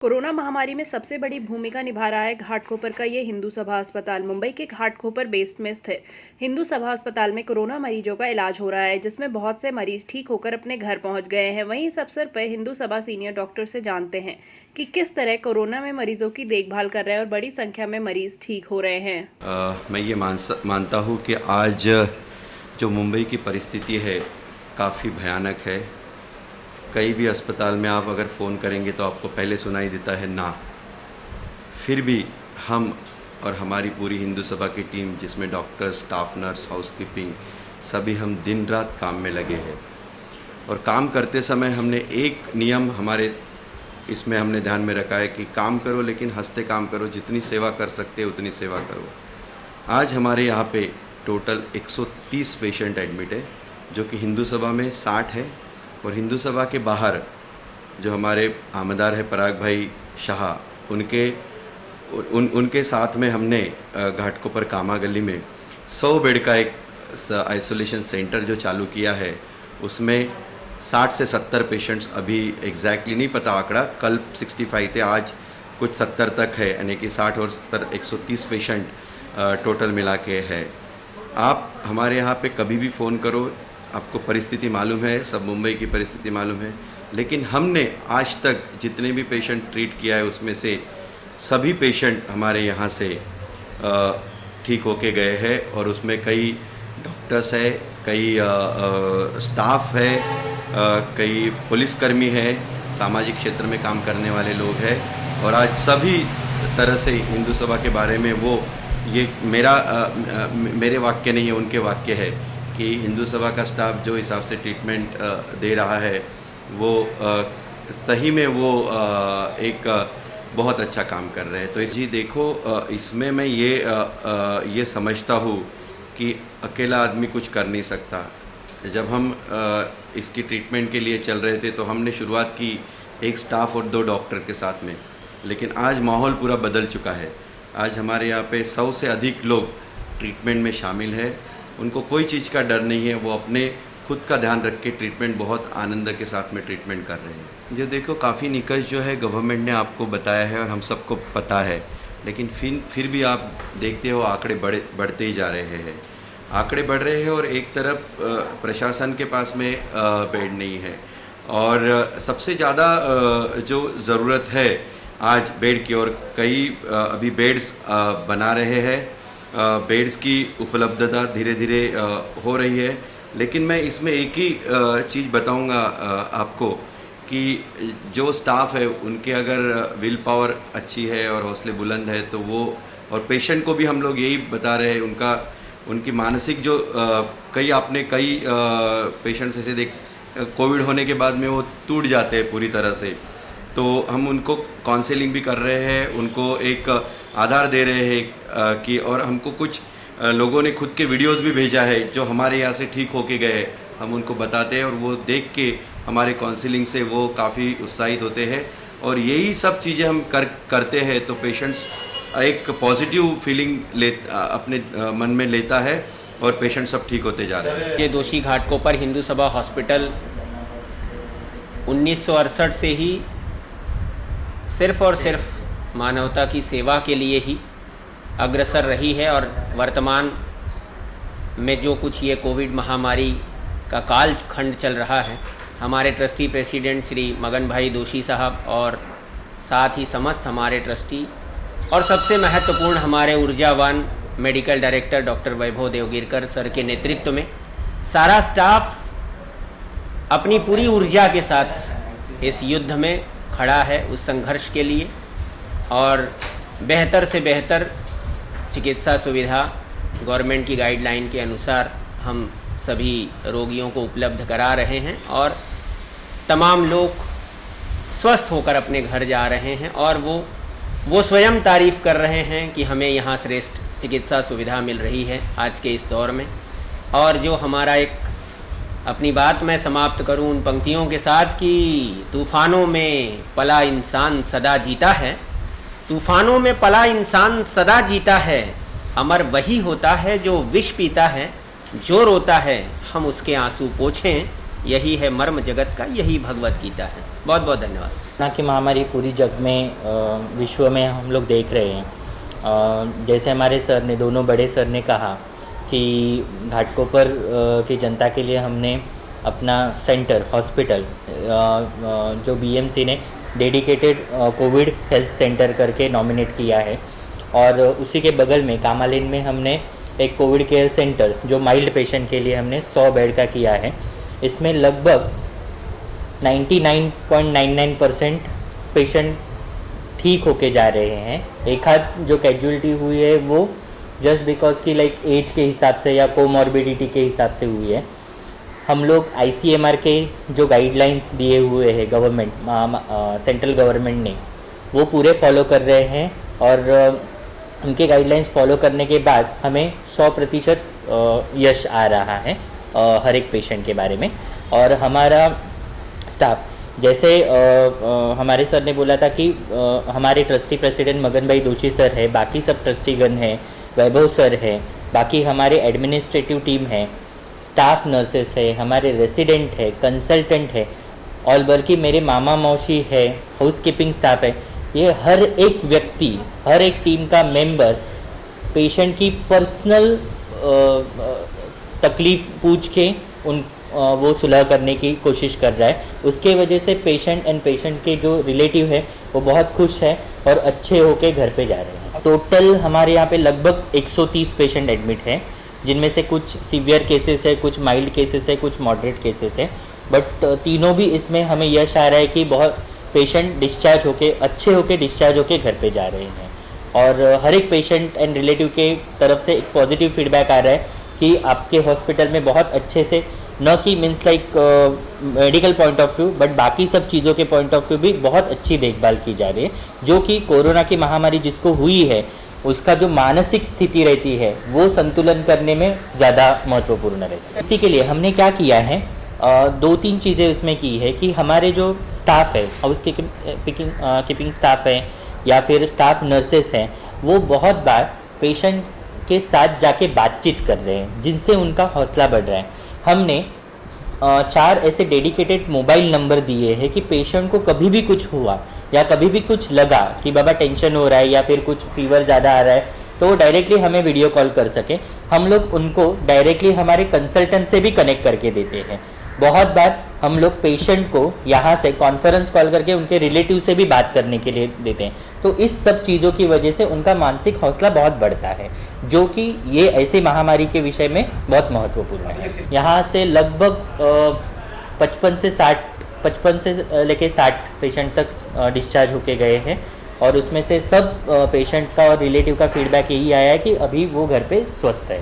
Corona महामारी में सबसे बड़ी भूमिका निभा रहा है घाटकोपर का ये हिंदू सभा अस्पताल। मुंबई के घाटकोपर बेस्ड में स्थित हिंदू सभा अस्पताल में कोरोना मरीजों का इलाज हो रहा है, जिसमें बहुत से मरीज ठीक होकर अपने घर पहुंच गए हैं। वहीं इस अवसर पर हिंदू सभा सीनियर डॉक्टर से जानते हैं कि किस तरह कोरोना में मरीजों की देखभाल कर रहे हैं और बड़ी संख्या में मरीज ठीक हो रहे हैं। मैं ये मानता हूँ कि आज जो मुंबई की परिस्थिति है काफ़ी भयानक है। कई भी अस्पताल में आप अगर फ़ोन करेंगे तो आपको पहले सुनाई देता है ना। फिर भी हम और हमारी पूरी हिंदू सभा की टीम, जिसमें डॉक्टर, स्टाफ नर्स, हाउसकीपिंग, सभी हम दिन रात काम में लगे हैं। और काम करते समय हमने एक नियम हमारे इसमें हमने ध्यान में रखा है कि काम करो लेकिन हंसते काम करो, जितनी सेवा कर सकते हो उतनी सेवा करो। आज हमारे यहाँ पे टोटल 130 पेशेंट एडमिट है, जो कि हिंदू सभा में 60 है। और हिंदू सभा के बाहर जो हमारे आमदार है पराग भाई शाह, उनके साथ में हमने घाटकोपर कामा गली में 100 बेड का एक आइसोलेशन सेंटर जो चालू किया है। उसमें 60 से 70 पेशेंट्स, अभी एग्जैक्टली नहीं पता आंकड़ा, कल 65 थे, आज कुछ 70 तक है, यानी कि 60 और 70 130 पेशेंट टोटल मिला के है। आप हमारे यहाँ पे कभी भी फ़ोन करो, आपको परिस्थिति मालूम है, सब मुंबई की परिस्थिति मालूम है, लेकिन हमने आज तक जितने भी पेशेंट ट्रीट किया है उसमें से सभी पेशेंट हमारे यहाँ से ठीक होके गए हैं। और उसमें कई डॉक्टर्स है, कई स्टाफ है, कई पुलिसकर्मी है, सामाजिक क्षेत्र में काम करने वाले लोग हैं। और आज सभी तरह से हिंदू सभा के बारे में ये मेरे वाक्य नहीं है, उनके वाक्य है कि हिंदू सभा का स्टाफ जो हिसाब से ट्रीटमेंट दे रहा है वो सही में वो एक बहुत अच्छा काम कर रहे हैं। तो जी देखो, इसमें मैं ये समझता हूँ कि अकेला आदमी कुछ कर नहीं सकता। जब हम इसकी ट्रीटमेंट के लिए चल रहे थे तो हमने शुरुआत की एक स्टाफ और 2 डॉक्टर के साथ में, लेकिन आज माहौल पूरा बदल चुका है। आज हमारे यहाँ पे 100 से अधिक लोग ट्रीटमेंट में शामिल है। उनको कोई चीज़ का डर नहीं है, वो अपने खुद का ध्यान रख के ट्रीटमेंट बहुत आनंद के साथ में ट्रीटमेंट कर रहे हैं। जो देखो, काफ़ी निकष जो है गवर्नमेंट ने आपको बताया है और हम सबको पता है, लेकिन फिर भी आप देखते हो आंकड़े बढ़ते ही जा रहे हैं। आंकड़े बढ़ रहे हैं और एक तरफ प्रशासन के पास में बेड नहीं है। और सबसे ज़्यादा जो ज़रूरत है आज बेड की, और कई अभी बेड्स बना रहे हैं, बेड्स की उपलब्धता धीरे धीरे हो रही है। लेकिन मैं इसमें एक ही चीज़ बताऊंगा आपको कि जो स्टाफ है उनके अगर विल पावर अच्छी है और हौसले बुलंद है तो वो, और पेशेंट को भी हम लोग यही बता रहे हैं, उनकी मानसिक जो कई पेशेंट्स ऐसे कोविड होने के बाद में वो टूट जाते हैं पूरी तरह से। तो हम उनको काउंसलिंग भी कर रहे हैं, उनको एक आधार दे रहे हैं कि, और हमको कुछ लोगों ने खुद के वीडियोस भी भेजा है जो हमारे यहाँ से ठीक होके गए, हम उनको बताते हैं और वो देख के हमारे काउंसलिंग से वो काफ़ी उत्साहित होते हैं। और यही सब चीज़ें हम करते हैं तो पेशेंट्स एक पॉजिटिव फीलिंग अपने मन में लेता है और पेशेंट सब ठीक होते जा रहे हैं। ये दोषी घाटकोपर हिंदू सभा हॉस्पिटल 1968 से ही सिर्फ़ और सिर्फ मानवता की सेवा के लिए ही अग्रसर रही है। और वर्तमान में जो कुछ ये कोविड महामारी का कालखंड चल रहा है, हमारे ट्रस्टी प्रेसिडेंट श्री मगन भाई दोषी साहब और साथ ही समस्त हमारे ट्रस्टी और सबसे महत्वपूर्ण हमारे ऊर्जावान मेडिकल डायरेक्टर डॉक्टर वैभव देवगिरकर सर के नेतृत्व में सारा स्टाफ अपनी पूरी ऊर्जा के साथ इस युद्ध में खड़ा है, उस संघर्ष के लिए। और बेहतर से बेहतर चिकित्सा सुविधा गवर्नमेंट की गाइडलाइन के अनुसार हम सभी रोगियों को उपलब्ध करा रहे हैं और तमाम लोग स्वस्थ होकर अपने घर जा रहे हैं। और वो स्वयं तारीफ़ कर रहे हैं कि हमें यहाँ श्रेष्ठ चिकित्सा सुविधा मिल रही है आज के इस दौर में। और जो हमारा एक, अपनी बात मैं समाप्त करूं उन पंक्तियों के साथ कि तूफ़ानों में पला इंसान सदा जीता है, तूफ़ानों में पला इंसान सदा जीता है, अमर वही होता है जो विष पीता है, जो रोता है हम उसके आंसू पोंछें, यही है मर्म जगत का, यही भगवत गीता है। बहुत बहुत धन्यवाद। कोरोना की महामारी पूरी जग में विश्व में हम लोग देख रहे हैं। जैसे हमारे सर ने, दोनों बड़े सर ने कहा कि घाटकोपर की जनता के लिए हमने अपना सेंटर हॉस्पिटल जो बीएमसी ने डेडिकेटेड कोविड हेल्थ सेंटर करके नॉमिनेट किया है, और उसी के बगल में कामालेन में हमने एक कोविड केयर सेंटर जो माइल्ड पेशेंट के लिए हमने 100 बेड का किया है। इसमें लगभग 99.99% पेशेंट ठीक होके जा रहे हैं। एक आध जो कैजुअलिटी हुई है वो जस्ट बिकॉज की लाइक एज के हिसाब से या कोमॉर्बिडिटी के हिसाब से हुई है। हम लोग ICMR के जो गाइडलाइंस दिए हुए हैं गवर्नमेंट, सेंट्रल गवर्नमेंट ने, वो पूरे फॉलो कर रहे हैं, और उनके गाइडलाइंस फॉलो करने के बाद हमें 100% यश आ रहा है हर एक पेशेंट के बारे में। और हमारा स्टाफ, जैसे हमारे सर ने बोला था कि हमारे ट्रस्टी प्रेसिडेंट मगन भाई दोषी सर है, बाकी सब ट्रस्टीगण हैं, वैभव सर है, बाकी हमारे एडमिनिस्ट्रेटिव टीम है, स्टाफ नर्सेस है, हमारे रेसिडेंट है, कंसल्टेंट है, और बल्कि मेरे मामा मौसी है, हाउस कीपिंग स्टाफ है। ये हर एक व्यक्ति, हर एक टीम का मेंबर पेशेंट की पर्सनल तकलीफ़ पूछ के वो सुलह करने की कोशिश कर रहा है। उसके वजह से पेशेंट के जो रिलेटिव है वो बहुत खुश है और अच्छे होके घर पे जा रहे हैं। टोटल हमारे यहाँ पे लगभग 130 पेशेंट एडमिट हैं, जिनमें से कुछ सीवियर केसेस है, कुछ माइल्ड केसेस है, कुछ मॉडरेट केसेस है। बट तीनों भी इसमें हमें यश आ रहा है कि बहुत पेशेंट डिस्चार्ज होके, अच्छे होके डिस्चार्ज होके घर पे जा रहे हैं। और हर एक पेशेंट एंड रिलेटिव के तरफ से एक पॉजिटिव फीडबैक आ रहा है कि आपके हॉस्पिटल में बहुत अच्छे से, न कि means like medical point of view, but बाकी सब चीज़ों के पॉइंट ऑफ व्यू भी बहुत अच्छी देखभाल की जा रही है, जो कि कोरोना की महामारी जिसको हुई है उसका जो मानसिक स्थिति रहती है वो संतुलन करने में ज़्यादा महत्वपूर्ण रहती है। इसी के लिए हमने क्या किया है, 2-3 चीज़ें इसमें की है कि हमारे जो स्टाफ है, हाउस कीपिंग स्टाफ है या फिर स्टाफ नर्सेस हैं, वो बहुत बार पेशेंट के साथ जाके बातचीत कर रहे हैं, जिनसे उनका हौसला बढ़ रहा है। हमने 4 ऐसे डेडिकेटेड मोबाइल नंबर दिए हैं कि पेशेंट को कभी भी कुछ हुआ या कभी भी कुछ लगा कि बाबा टेंशन हो रहा है या फिर कुछ फीवर ज़्यादा आ रहा है, तो वो डायरेक्टली हमें वीडियो कॉल कर सके। हम लोग उनको डायरेक्टली हमारे कंसल्टेंट से भी कनेक्ट करके देते हैं। बहुत बार हम लोग पेशेंट को यहाँ से कॉन्फ्रेंस कॉल करके उनके रिलेटिव से भी बात करने के लिए देते हैं। तो इस सब चीज़ों की वजह से उनका मानसिक हौसला बहुत बढ़ता है, जो कि ये ऐसी महामारी के विषय में बहुत महत्वपूर्ण है। यहाँ से लगभग 55 से लेके 60 पेशेंट तक डिस्चार्ज होके गए हैं, और उसमें से सब पेशेंट का और रिलेटिव का फीडबैक यही आया है कि अभी वो घर पे स्वस्थ है।